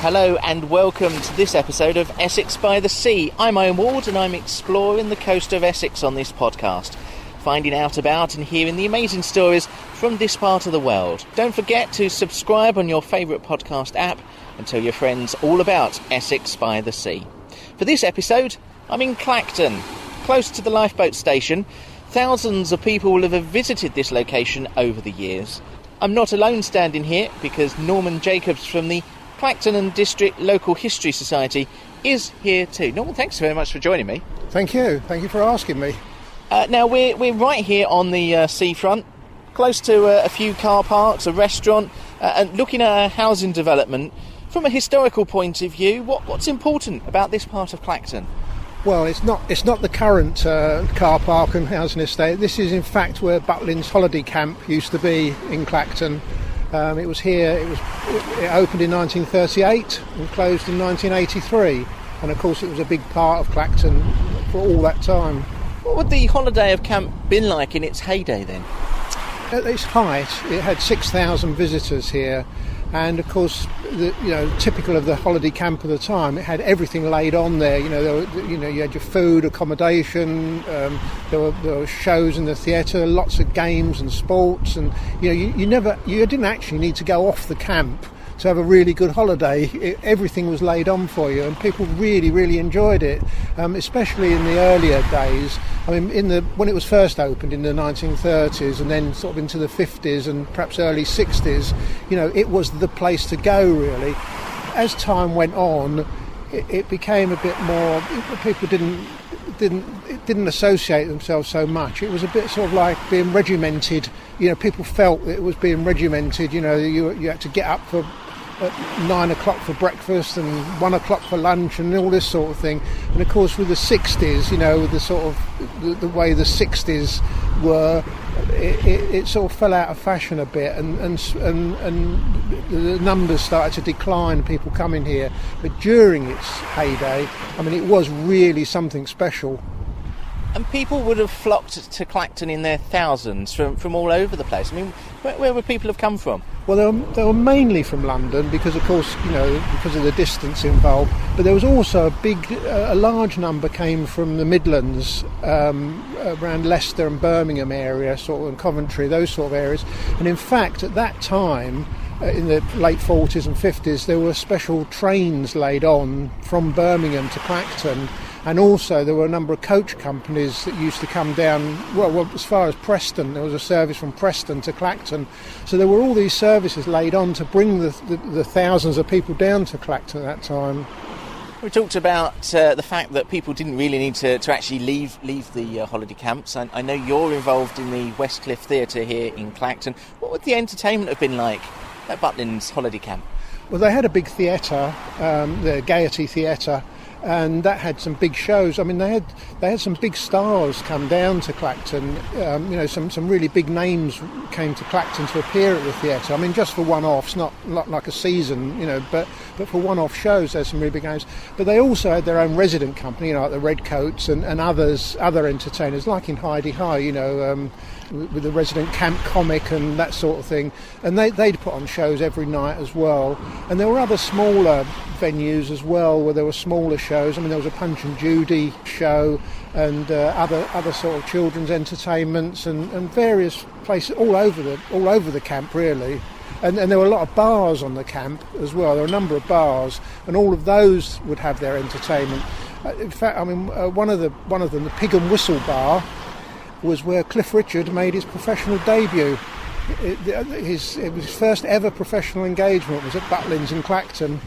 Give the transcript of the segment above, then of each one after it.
Hello and welcome to this episode of Essex by the Sea. I'm Owen Ward and I'm exploring the coast of Essex on this podcast, finding out about and hearing the amazing stories from this part of the world. Don't forget to subscribe on your favourite podcast app and tell your friends all about Essex by the Sea. For this episode, I'm in Clacton, close to the lifeboat station. Thousands of people will have visited this location over the years. I'm not alone standing here because Norman Jacobs from the Clacton and District Local History Society is here too. Norman, thanks very much for joining me. Thank you for asking me. Now we're right here on the seafront, close to a few car parks, a restaurant, and looking at a housing development. From a historical point of view, what's important about this part of Clacton? Well, it's not the current car park and housing estate. This is in fact where Butlins Holiday Camp used to be in Clacton. It was here. It opened in 1938 and closed in 1983, and of course it was a big part of Clacton for all that time. What would the holiday of camp been like in its heyday then? At its height, it had 6,000 visitors here, and of course, typical of the holiday camp of the time, it had everything laid on there. You had your food, accommodation. There were shows in the theatre, lots of games and sports, and you didn't actually need to go off the camp to have a really good holiday. Everything was laid on for you, and people really, really enjoyed it, especially in the earlier days. I mean, when it was first opened in the 1930s, and then sort of into the 50s and perhaps early 60s, it was the place to go really. As time went on, it became a bit more. People didn't associate themselves so much. It was a bit sort of like being regimented. People felt it was being regimented. You had to get up at 9 o'clock for breakfast and 1 o'clock for lunch and all this sort of thing. And of course with the 60s, with the sort of the way the 60s were, it sort of fell out of fashion a bit, and the numbers started to decline, people coming here. But during its heyday, I mean, it was really something special. And people would have flocked to Clacton in their thousands from all over the place. I mean, where would people have come from? Well, they were mainly from London because, of course, because of the distance involved. But there was also a large number came from the Midlands, around Leicester and Birmingham area, sort of, and Coventry, those sort of areas. And in fact, at that time, in the late 40s and 50s, there were special trains laid on from Birmingham to Clacton. And also there were a number of coach companies that used to come down, well as far as Preston. There was a service from Preston to Clacton. So there were all these services laid on to bring the thousands of people down to Clacton at that time. We talked about the fact that people didn't really need to actually leave the holiday camps. I know you're involved in the Westcliff Theatre here in Clacton. What would the entertainment have been like at Butlins Holiday Camp? Well, they had a big theatre, the Gaiety Theatre, and that had some big shows. I mean, they had some big stars come down to Clacton. Some really big names came to Clacton to appear at the theatre. I mean, just for one-offs, not like a season, but for one-off shows, there's some really big names. But they also had their own resident company, like the Redcoats and other entertainers, like in Heidi High, with the resident camp comic and that sort of thing. And they'd put on shows every night as well. And there were other smaller venues as well where there were smaller shows. I mean, there was a Punch and Judy show and other sort of children's entertainments and various places all over the camp really. And there were a lot of bars on the camp as well. There were a number of bars, and all of those would have their entertainment. In fact, I mean, one of them, the Pig and Whistle Bar, was where Cliff Richard made his professional debut. It was his first ever professional engagement was at Butlins in Clacton.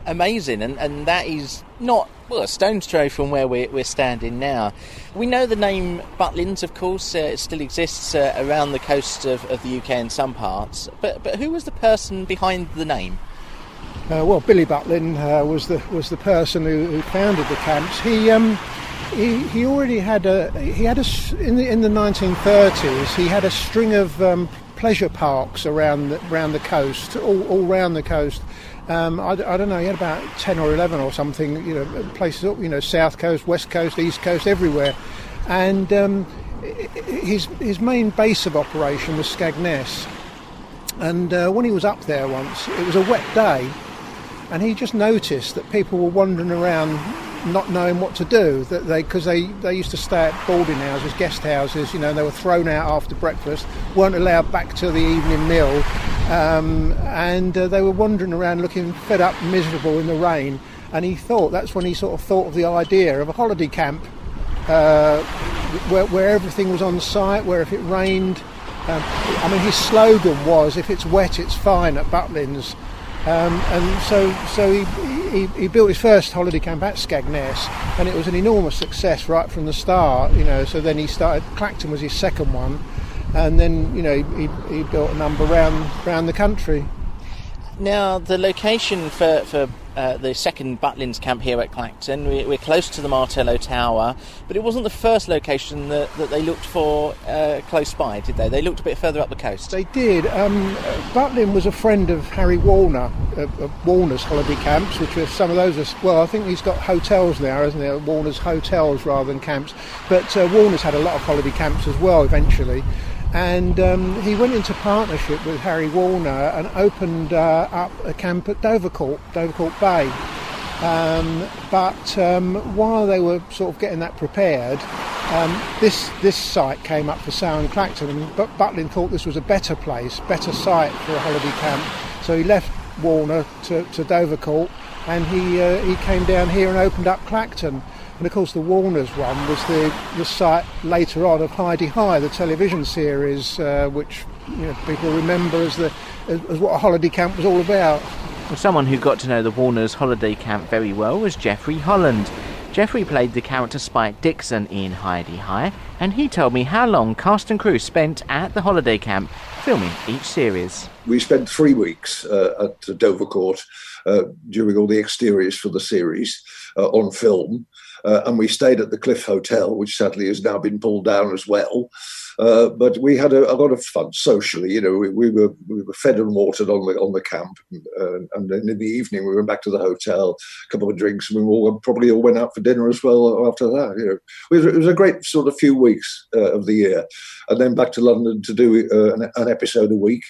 Amazing, and that is not a stone's throw from where we're standing now. We know the name Butlins, of course, it still exists around the coast of the UK in some parts, but who was the person behind the name? Well, Billy Butlin was the person who founded the camps. He already had in the 1930s. He had a string of pleasure parks around the coast, all around the coast. I don't know. He had about 10 or 11 or something. Places, south coast, west coast, east coast, everywhere. And his main base of operation was Skegness. And when he was up there once, it was a wet day. and he just noticed that people were wandering around not knowing what to do, because they used to stay at boarding houses, guest houses, you know, they were thrown out after breakfast, weren't allowed back till the evening meal, and they were wandering around looking fed up and miserable in the rain. And that's when he sort of thought of the idea of a holiday camp, where everything was on site, where if it rained, his slogan was, if it's wet it's fine at Butlins. And so he built his first holiday camp at Skegness, and it was an enormous success right from the start, you know. So then he started, Clacton was his second one, and then, you know, he built a number around the country. Now, the location for the second Butlins camp here at Clacton, we're close to the Martello Tower, but it wasn't the first location that they looked for close by, did they? They looked a bit further up the coast. They did. Butlin was a friend of Harry Warner, of Warner's holiday camps, which are some of those I think he's got hotels now, isn't there? Warner's hotels rather than camps. But Warner's had a lot of holiday camps as well eventually. And he went into partnership with Harry Warner and opened up a camp at Dovercourt Bay. But while they were sort of getting that prepared, this site came up for sale in Clacton, and Butlin thought this was a better site for a holiday camp. So he left Warner to Dovercourt, and he came down here and opened up Clacton. And of course the Warners one was the site later on of Heidi High, the television series, which, you know, people remember as what a holiday camp was all about. Well, someone who got to know the Warners holiday camp very well was Jeffrey Holland. Jeffrey played the character Spike Dixon in Heidi High, and he told me how long cast and crew spent at the holiday camp filming each series. We spent 3 weeks at Dovercourt during all the exteriors for the series on film. And we stayed at the Cliff Hotel, which sadly has now been pulled down as well. But we had a lot of fun socially. You know, we were fed and watered on the camp, and then in the evening we went back to the hotel, a couple of drinks, and we probably all went out for dinner as well after that. You know, it was a great sort of few weeks of the year, and then back to London to do an episode a week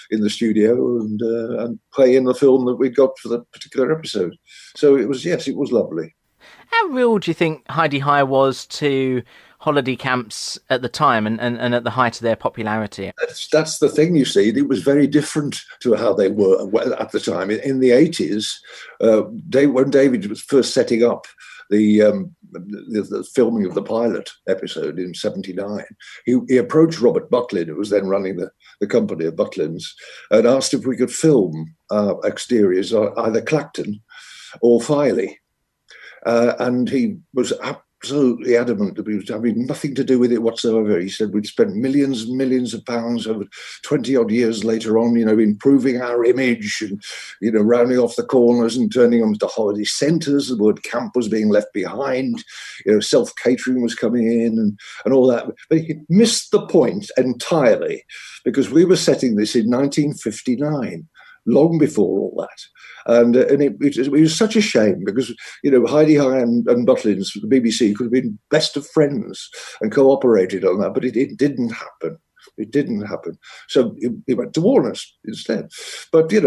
in the studio and play in the film that we got for the particular episode. So it was lovely. How real do you think Heidi High was to holiday camps at the time and at the height of their popularity? That's the thing, you see. It was very different to how they were at the time. In the 80s, when David was first setting up the filming of the pilot episode in 79, he approached Robert Butlin, who was then running the company of Butlins, and asked if we could film exteriors either Clacton or Filey. And he was absolutely adamant that we was having nothing to do with it whatsoever. He said we'd spent millions and millions of pounds over 20 odd years later on, you know, improving our image and, you know, rounding off the corners and turning them to holiday centres. The word camp was being left behind, you know, self-catering was coming in and all that. But he missed the point entirely, because we were setting this in 1959, long before all that. And it was such a shame, because, you know, Heidi High and Butlins, the BBC, could have been best of friends and cooperated on that, but it didn't happen. It didn't happen. So he went to Warner's instead. But, you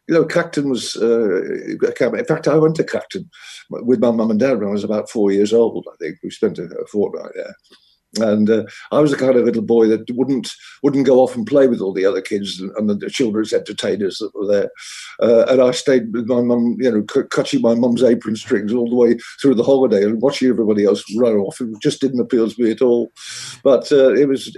know, Clacton was a camp. In fact, I went to Clacton with my mum and dad when I was about 4 years old, I think. We spent a fortnight there. And I was the kind of little boy that wouldn't go off and play with all the other kids and the children's entertainers that were there. And I stayed with my mum, you know, catching my mum's apron strings all the way through the holiday and watching everybody else run off. It just didn't appeal to me at all. But it was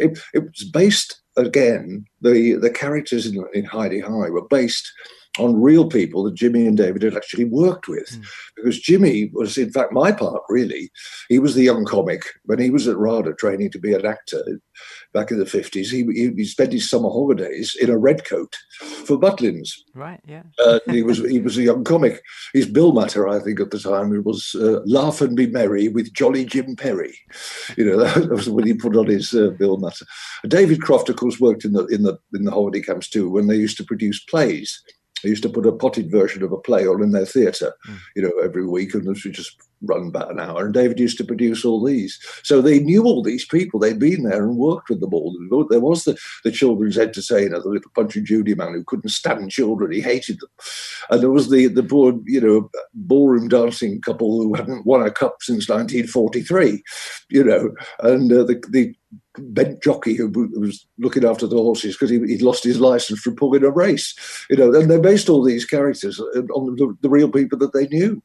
based, again, the characters in Heidi High were based on real people that Jimmy and David had actually worked with. Because Jimmy was, in fact, my part, really. He was the young comic. When he was at RADA training to be an actor back in the 50s, he spent his summer holidays in a red coat for Butlins. Right, yeah. He was a young comic. His bill matter, I think, at the time, it was Laugh and Be Merry with Jolly Jim Perry. You know, that was what he put on his bill matter. David Croft, of course, worked in the holiday camps too, when they used to produce plays. They used to put a potted version of a play on in their theatre, every week, and this would just run about an hour. And David used to produce all these. So they knew all these people. They'd been there and worked with them all. There was the children's entertainer, the little Punch and Judy man who couldn't stand children. He hated them. And there was the poor, ballroom dancing couple who hadn't won a cup since 1943, and the bent jockey who was looking after the horses because he'd lost his license from pulling a race, and they based all these characters on the real people that they knew.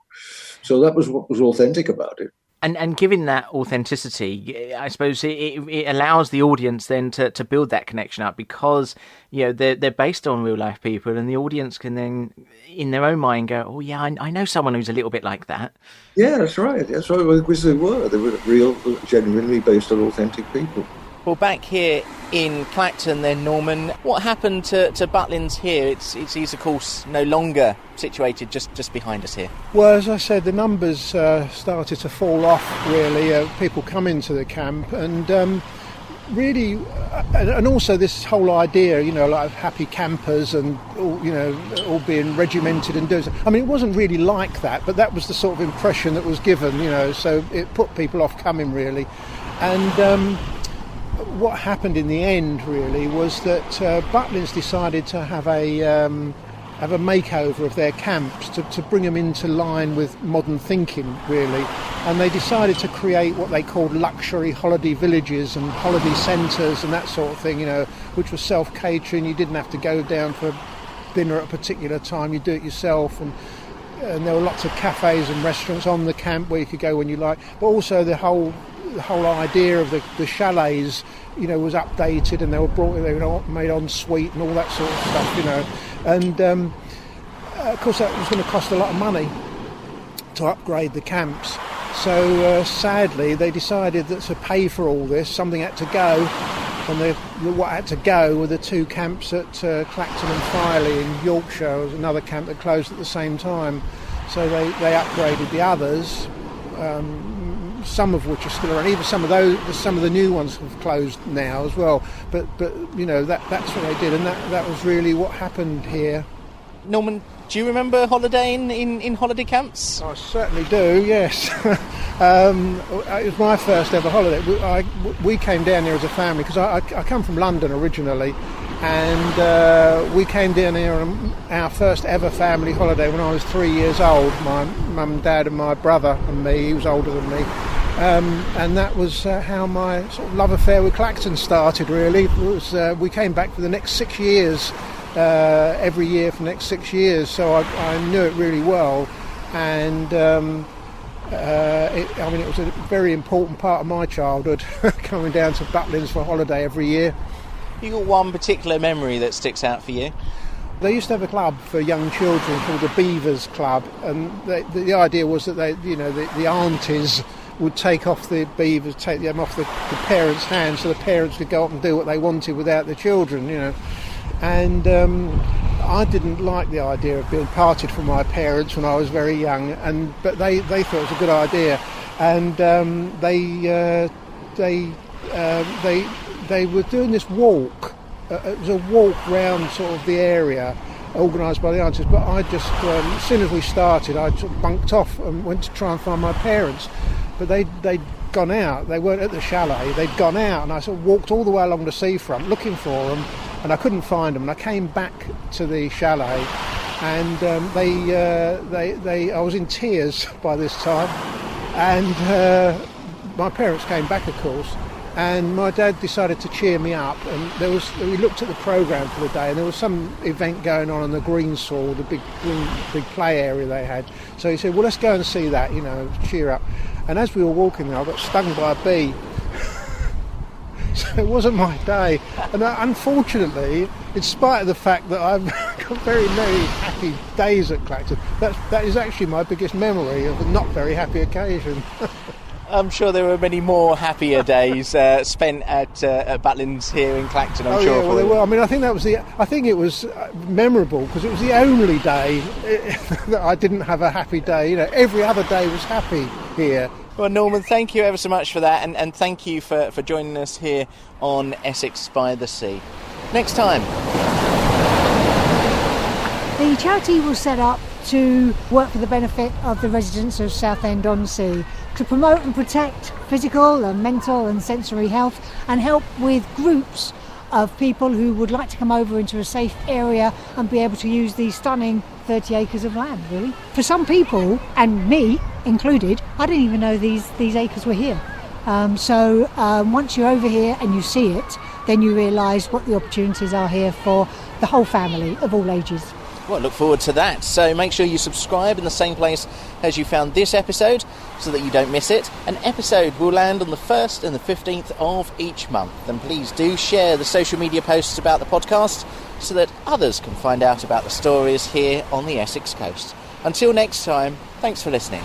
So that was what was authentic about it. And given that authenticity, I suppose it allows the audience then to build that connection up, because they're based on real life people, and the audience can then, in their own mind, go, "Oh yeah, I know someone who's a little bit like that." Yeah, that's right. That's right. Because they were real, genuinely based on authentic people. Well, back here in Clacton then, Norman, what happened to Butlins here? It's of course no longer situated just behind us here. Well, as I said, the numbers started to fall off, really. People come into the camp, and really, and also this whole idea, like happy campers and all being regimented and doing. I mean, it wasn't really like that, but that was the sort of impression that was given, So it put people off coming, really, and. What happened in the end really was that Butlins decided to have a makeover of their camps to bring them into line with modern thinking, really, and they decided to create what they called luxury holiday villages and holiday centres and that sort of thing, which was self-catering. You didn't have to go down for dinner at a particular time, you do it yourself, and there were lots of cafes and restaurants on the camp where you could go when you like, but also the whole idea of the chalets, was updated, and they were made en suite and all that sort of stuff, and of course that was going to cost a lot of money to upgrade the camps. So sadly, they decided that to pay for all this, something had to go, and what had to go were the two camps at Clacton and Filey in Yorkshire. There was another camp that closed at the same time, so they upgraded the others. Some of which are still around. Even some of the new ones have closed now as well. But that's what they did, and that was really what happened here. Norman, do you remember holidaying in holiday camps? I certainly do. Yes, it was my first ever holiday. We came down here as a family because I come from London originally, and we came down here on our first ever family holiday when I was 3 years old. My mum and dad and my brother and me. He was older than me. And that was how my sort of love affair with Clacton started, really. It was, we came back for the next 6 years, every year for the next 6 years, so I knew it really well. And it was a very important part of my childhood, coming down to Butlins for a holiday every year. You got one particular memory that sticks out for you? They used to have a club for young children called the Beavers Club, and the idea was that the aunties would take off the beavers, take them off the parents' hands, so the parents could go up and do what they wanted without the children, And I didn't like the idea of being parted from my parents when I was very young, but they thought it was a good idea, and they were doing this walk. It was a walk round sort of the area, organised by the aunties. But I just, as soon as we started, I sort of bunked off and went to try and find my parents. But they'd gone out. They weren't at the chalet. They'd gone out, and I sort of walked all the way along the seafront looking for them, and I couldn't find them. And I came back to the chalet, and I was in tears by this time. And my parents came back, of course. And my dad decided to cheer me up, and we looked at the programme for the day, and there was some event going on the Greenswall, the big play area they had. So he said, well, let's go and see that, cheer up. And as we were walking there, I got stung by a bee. So it wasn't my day. And unfortunately, in spite of the fact that I've got very, very happy days at Clacton, that is actually my biggest memory of a not very happy occasion. I'm sure there were many more happier days spent at Butlins here in Clacton. I'm sure. Yeah, well, there were. I mean, I think it was memorable because it was the only day that I didn't have a happy day. Every other day was happy here. Well, Norman, thank you ever so much for that, and thank you for joining us here on Essex by the Sea. Next time. The charity was set up to work for the benefit of the residents of Southend-on-Sea, to promote and protect physical and mental and sensory health, and help with groups of people who would like to come over into a safe area and be able to use these stunning 30 acres of land, really. For some people, and me included, I didn't even know these acres were here. So once you're over here and you see it, then you realise what the opportunities are here for the whole family of all ages. Well, look forward to that. So make sure you subscribe in the same place as you found this episode so that you don't miss it. An episode will land on the 1st and the 15th of each month. And please do share the social media posts about the podcast so that others can find out about the stories here on the Essex coast. Until next time, thanks for listening.